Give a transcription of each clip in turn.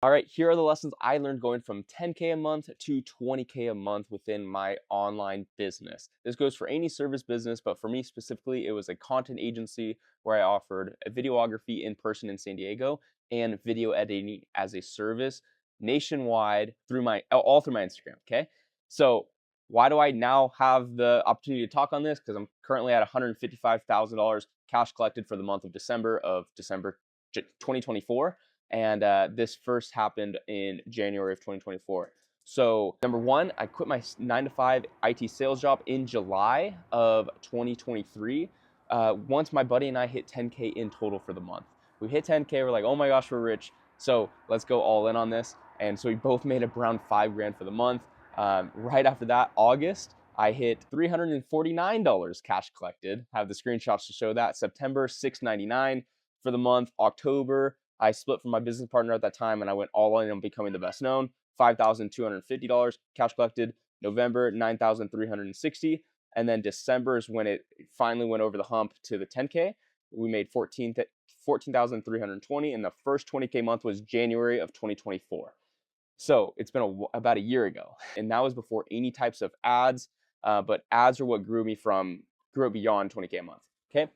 All right, here are the lessons I learned going from 10K a month to 20K a month within my online business. This goes for any service business, but for me specifically, it was a content agency where I offered a videography in person in San Diego and video editing as a service nationwide through all through my Instagram. Okay, so why do I now have the opportunity to talk on this? Because I'm currently at $155,000 cash collected for the month of December 2024. And this first happened in January of 2024. So number one, I quit my 9 to 5 IT sales job in July of 2023. Once my buddy and I hit 10K in total for the month. We hit 10K, we're like, oh my gosh, we're rich. So let's go all in on this. And so we both made around $5 grand for the month. Right after that, August, I hit $349 cash collected. I have the screenshots to show that. September, $699 for the month. October, I split from my business partner at that time and I went all in on becoming the best known. $5,250 cash collected. November, $9,360. And then December is when it finally went over the hump to the 10K. We made $14,320, and the first 20K month was January of 2024. So it's been about a year ago, and that was before any types of ads. But ads are what grew beyond 20K a month. Okay.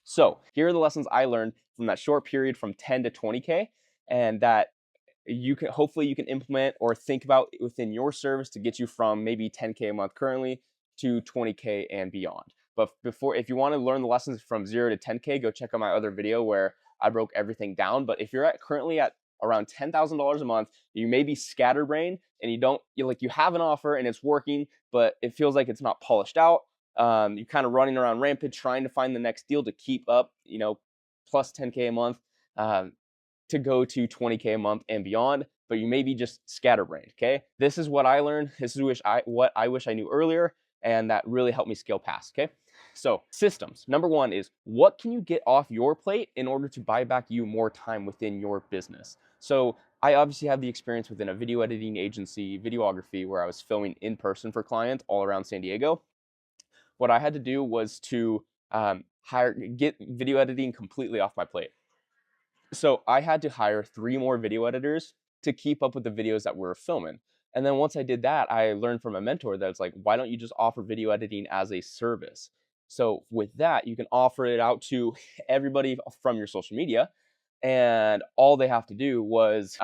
So here are the lessons I learned from that short period from 10 to 20K, and that hopefully you can implement or think about within your service to get you from maybe 10K a month currently to 20K and beyond. But if you want to learn the lessons from 0 to 10K, go check out my other video where I broke everything down. But if you're currently at around $10,000 a month, you may be scatterbrained and you have an offer and it's working, but it feels like it's not polished out. You're kind of running around rampant trying to find the next deal to keep up, plus 10K a month to go to 20K a month and beyond, but you may be just scatterbrained, okay? This is what I learned. This is what I wish I knew earlier, and that really helped me scale past, okay? So systems. Number one is, what can you get off your plate in order to buy back you more time within your business? So I obviously have the experience within a video editing agency, videography, where I was filming in person for clients all around San Diego. What I had to do was to get video editing completely off my plate. So I had to hire 3 more video editors to keep up with the videos that we were filming. And then once I did that, I learned from a mentor that it's like, why don't you just offer video editing as a service? So with that, you can offer it out to everybody from your social media, and all they have to do was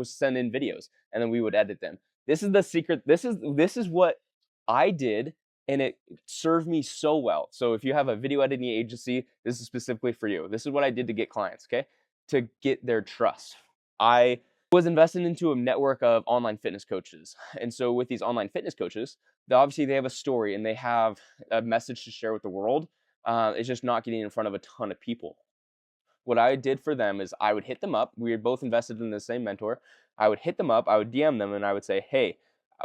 send in videos, and then we would edit them. This is the secret. This is what I did, and it served me so well. So if you have a video editing agency, this is specifically for you. This is what I did to get clients, okay? To get their trust. I was invested into a network of online fitness coaches. And so with these online fitness coaches, obviously they have a story and they have a message to share with the world. It's just not getting in front of a ton of people. What I did for them is I would hit them up. We had both invested in the same mentor. I would hit them up, I would DM them, and I would say, hey,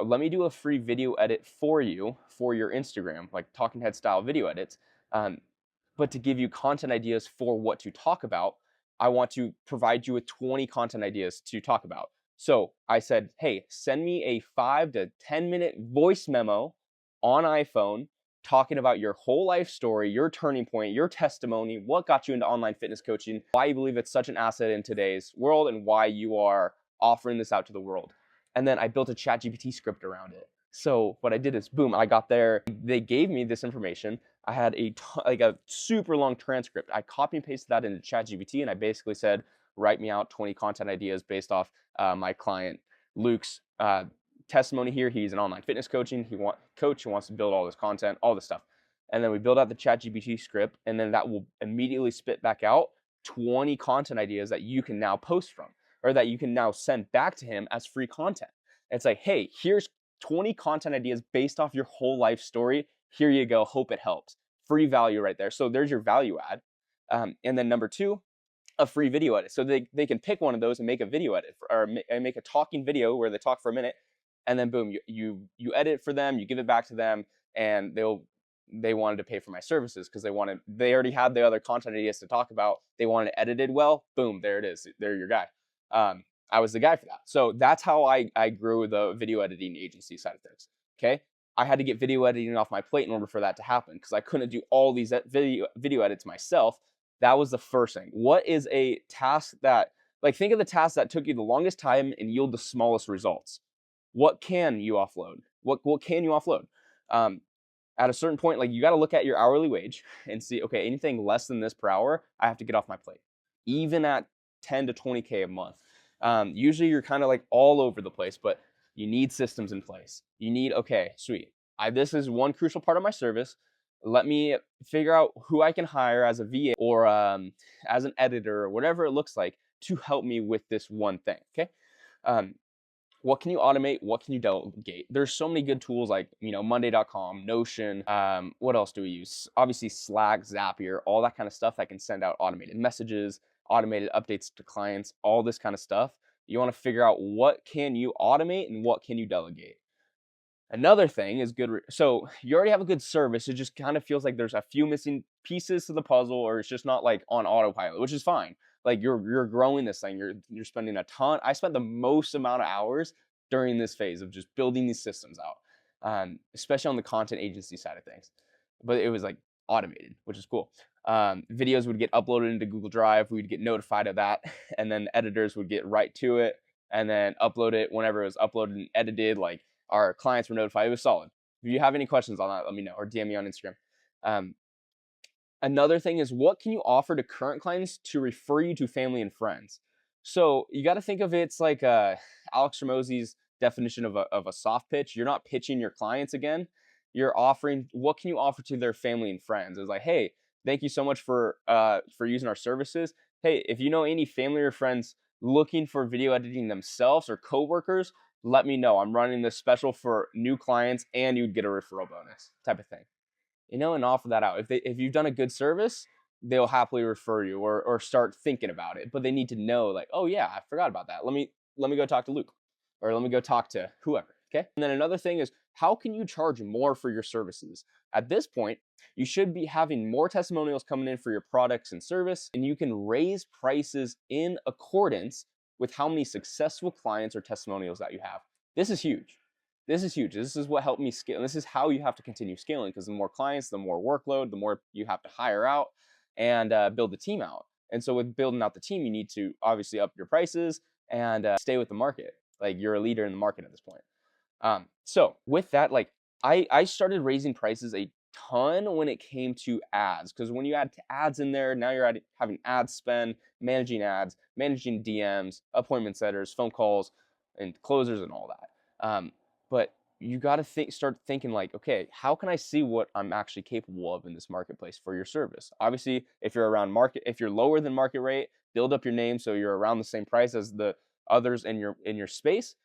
let me do a free video edit for you for your Instagram, like talking head style video edits. But to give you content ideas for what to talk about, I want to provide you with 20 content ideas to talk about. So I said, hey, send me a 5 to 10 minute voice memo on iPhone talking about your whole life story, your turning point, your testimony, what got you into online fitness coaching, why you believe it's such an asset in today's world, and why you are offering this out to the world. And then I built a ChatGPT script around it. So what I did is, boom, I got there. They gave me this information. I had a super long transcript. I copy and pasted that into ChatGPT, and I basically said, write me out 20 content ideas based off my client Luke's testimony here. He's an online fitness coach who wants to build all this content, all this stuff. And then we build out the ChatGPT script, and then that will immediately spit back out 20 content ideas that you can now post from, or that you can now send back to him as free content. It's like, hey, here's 20 content ideas based off your whole life story. Here you go. Hope it helps. Free value right there. So there's your value add. And then number 2, a free video edit. So they can pick one of those and make a video edit or make a talking video where they talk for a minute. And then boom, you edit it for them, you give it back to them, and they wanted to pay for my services because they already had the other content ideas to talk about. They wanted it edited well. Boom, there it is. They're your guy. I was the guy for that. So that's how I grew the video editing agency side of things. Okay. I had to get video editing off my plate in order for that to happen because I couldn't do all these video edits myself. That was the first thing. What is a task that Like, think of the tasks that took you the longest time and yield the smallest results. What can you offload? What can you offload? Um, at a certain point, like, you got to look at your hourly wage and see, okay, anything less than this per hour, I have to get off my plate. Even at 10 to 20K a month. Usually you're kind of like all over the place, but you need systems in place. You need, okay, sweet. This is one crucial part of my service. Let me figure out who I can hire as a VA or as an editor or whatever it looks like to help me with this one thing. Okay. Um, what can you automate? What can you delegate? There's so many good tools like, Monday.com, Notion. What else do we use? Obviously Slack, Zapier, all that kind of stuff that can send out automated messages, automated updates to clients, all this kind of stuff. You want to figure out what can you automate and what can you delegate. Another thing is good. So you already have a good service. It just kind of feels like there's a few missing pieces to the puzzle, or it's just not like on autopilot, which is fine. Like you're growing this thing. You're spending a ton. I spent the most amount of hours during this phase of just building these systems out, especially on the content agency side of things. But it was like automated, which is cool. Videos would get uploaded into Google Drive. We'd get notified of that, and then editors would get right to it, and then upload it whenever it was uploaded and edited. Like, our clients were notified. It was solid. If you have any questions on that, let me know, or DM me on Instagram. Another thing is, what can you offer to current clients to refer you to family and friends? So you got to think of it's like Alex Ramosey's definition of a soft pitch. You're not pitching your clients again. You're offering, what can you offer to their family and friends? It's like, hey, thank you so much for using our services. Hey, if you know any family or friends looking for video editing themselves or coworkers, let me know. I'm running this special for new clients, and you'd get a referral bonus type of thing. And offer that out. If you've done a good service, they'll happily refer you or start thinking about it. But they need to know, like, oh yeah, I forgot about that. Let me go talk to Luke, or let me go talk to whoever. Okay. And then another thing is, how can you charge more for your services? At this point, you should be having more testimonials coming in for your products and service, and you can raise prices in accordance with how many successful clients or testimonials that you have. This is huge. This is huge. This is what helped me scale. And this is how you have to continue scaling, because the more clients, the more workload, the more you have to hire out and build the team out. And so with building out the team, you need to obviously up your prices and stay with the market. Like, you're a leader in the market at this point. So with that, like, I started raising prices a ton when it came to ads, because when you add ads in there, now you're having ad spend, managing ads, managing DMs, appointment setters, phone calls, and closers and all that. But you got to start thinking like, okay, how can I see what I'm actually capable of in this marketplace for your service? Obviously, if you're lower than market rate, build up your name so you're around the same price as the others in your space.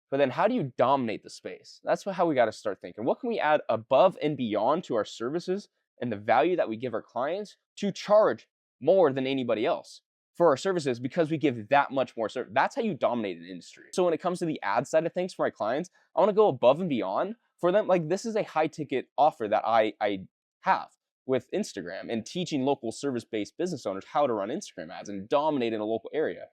But then how do you dominate the space? That's how we got to start thinking. What can we add above and beyond to our services and the value that we give our clients to charge more than anybody else for our services, because we give that much more service? That's how you dominate an industry. So when it comes to the ad side of things for my clients, I want to go above and beyond for them. Like, this is a high ticket offer that I have with Instagram and teaching local service-based business owners how to run Instagram ads and dominate in a local area.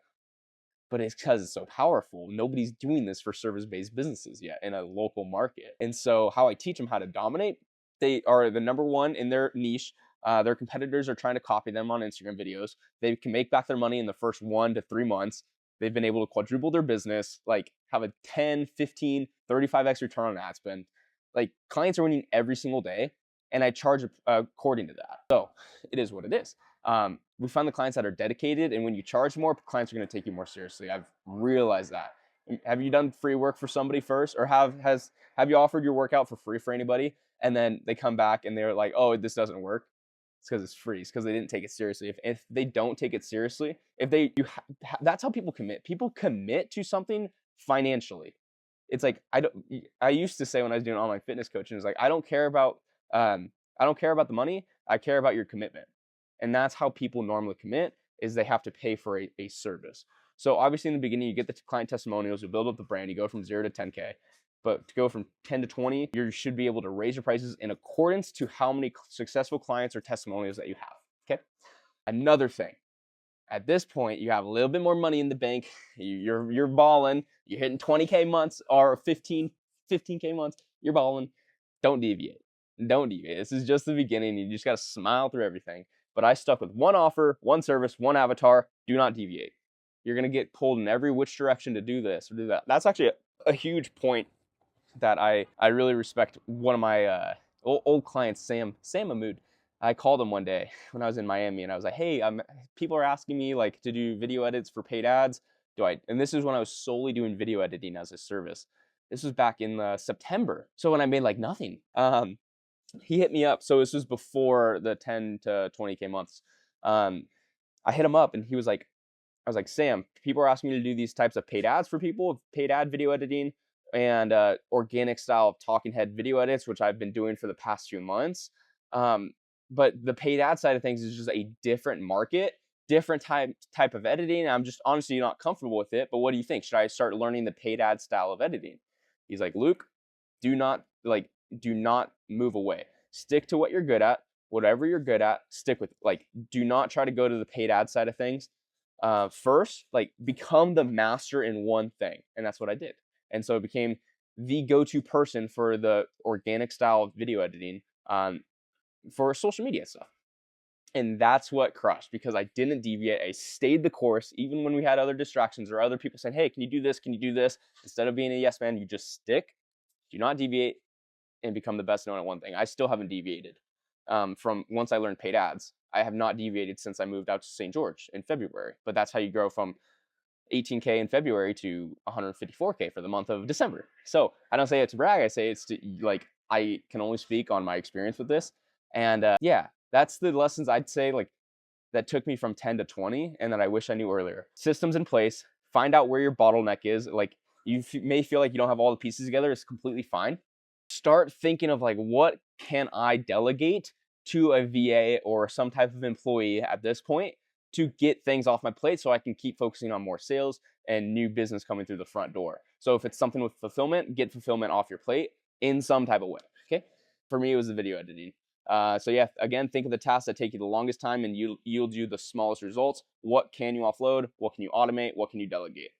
But it's because it's so powerful. Nobody's doing this for service-based businesses yet in a local market. And so how I teach them how to dominate, they are the number one in their niche. Their competitors are trying to copy them on Instagram videos. They can make back their money in the first 1 to 3 months. They've been able to quadruple their business, like have a 10, 15, 35x return on ad spend. Like, clients are winning every single day, and I charge according to that. So it is what it is. We find the clients that are dedicated, and when you charge more, clients are going to take you more seriously. I've realized that. Have you done free work for somebody first, or have you offered your workout for free for anybody, and then they come back and they're like, oh, this doesn't work? It's because it's free. It's because they didn't take it seriously. If they don't take it seriously, that's how people commit. People commit to something financially. It's like, I used to say when I was doing online fitness coaching, it's like, I don't care about the money. I care about your commitment. And that's how people normally commit, is they have to pay for a service. So obviously in the beginning, you get the client testimonials, you build up the brand, you go from 0 to 10K. But to go from 10 to 20, you should be able to raise your prices in accordance to how many successful clients or testimonials that you have. Okay. Another thing, at this point, you have a little bit more money in the bank. You're balling. You're hitting 20K months or 15K months. You're balling. Don't deviate. Don't deviate. This is just the beginning. You just got to smile through everything. But I stuck with one offer, one service, one avatar. Do not deviate. You're going to get pulled in every which direction to do this or do that. That's actually a huge point that I really respect. One of my old clients, Sam Mahmood. I called him one day when I was in Miami, and I was like, hey, people are asking me like to do video edits for paid ads. And this is when I was solely doing video editing as a service. This was back in September. So when I made like nothing, he hit me up. So this was before the 10 to 20K months. I hit him up, and he was like, I was like, Sam, people are asking me to do these types of paid ads for people, paid ad video editing and organic style talking head video edits, which I've been doing for the past few months. But the paid ad side of things is just a different market, different type of editing. I'm just honestly not comfortable with it. But what do you think? Should I start learning the paid ad style of editing? He's like, Luke, do not move away. Stick to what you're good at. Whatever you're good at, stick with it. Like, do not try to go to the paid ad side of things. First, like, become the master in one thing. And that's what I did. And so it became the go-to person for the organic style video editing for social media stuff. And that's what crushed, because I didn't deviate. I stayed the course, even when we had other distractions or other people saying, hey, can you do this? Can you do this? Instead of being a yes man, you just stick, do not deviate, and become the best known at one thing. I still haven't deviated from once I learned paid ads. I have not deviated since I moved out to St. George in February. But that's how you grow from 18K in February to 154K for the month of December. So I don't say it to brag. I say it's to, like, I can only speak on my experience with this. And yeah, that's the lessons I'd say like that took me from 10 to 20 and that I wish I knew earlier. Systems in place, find out where your bottleneck is. Like, you may feel like you don't have all the pieces together. It's completely fine. Start thinking of like, what can I delegate to a VA or some type of employee at this point to get things off my plate so I can keep focusing on more sales and new business coming through the front door. So if it's something with fulfillment, get fulfillment off your plate in some type of way, okay? For me, it was the video editing. So yeah, again, think of the tasks that take you the longest time and yield you the smallest results. What can you offload? What can you automate? What can you delegate?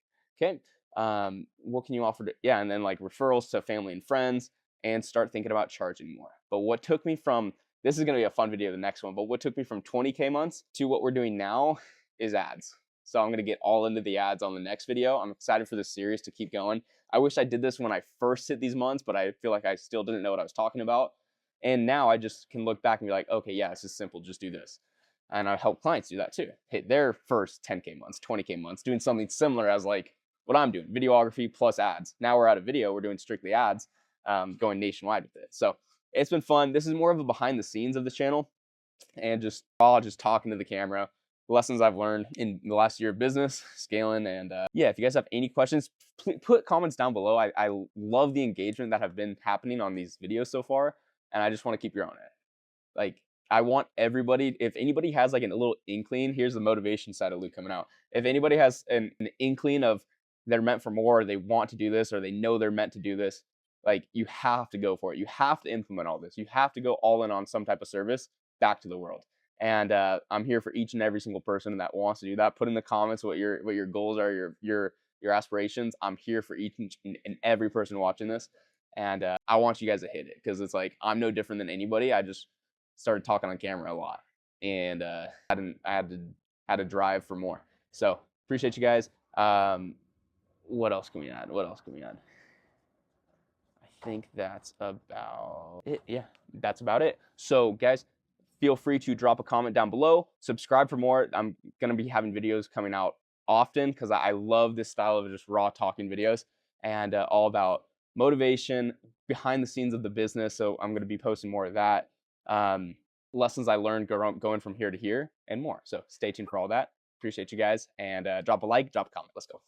Okay? What can you offer to, yeah, and then like referrals to family and friends, and start thinking about charging more. But what took me from, this is going to be a fun video, the next one, but what took me from 20K months to what we're doing now is ads. So I'm going to get all into the ads on the next video. I'm excited for this series to keep going. I wish I did this when I first hit these months, but I feel like I still didn't know what I was talking about. And now I just can look back and be like, okay, yeah, this is simple. Just do this. And I help clients do that too. Hit their first 10K months, 20K months, doing something similar as like what I'm doing, videography plus ads. Now we're out of video. We're doing strictly ads, going nationwide with it. So it's been fun. This is more of a behind the scenes of the channel and just talking to the camera, lessons I've learned in the last year of business, scaling. And yeah, if you guys have any questions, put comments down below. I love the engagement that have been happening on these videos so far. And I just want to keep growing it. Like, I want everybody, if anybody has like a little inkling, here's the motivation side of Luke coming out. If anybody has an inkling of they're meant for more, or they want to do this, or they know they're meant to do this, like, you have to go for it. You have to implement all this. You have to go all in on some type of service back to the world. And I'm here for each and every single person that wants to do that. Put in the comments what your goals are, your aspirations. I'm here for each and every person watching this. And I want you guys to hit it, because it's like, I'm no different than anybody. I just started talking on camera a lot, and I had to drive for more. So appreciate you guys. What else can we add? I think that's about it. Yeah, that's about it. So guys, feel free to drop a comment down below. Subscribe for more. I'm gonna be having videos coming out often, because I love this style of just raw talking videos, and all about motivation, behind the scenes of the business. So I'm going to be posting more of that. Lessons I learned going from here to here and more. So stay tuned for all that. Appreciate you guys, and drop a like, drop a comment. Let's go.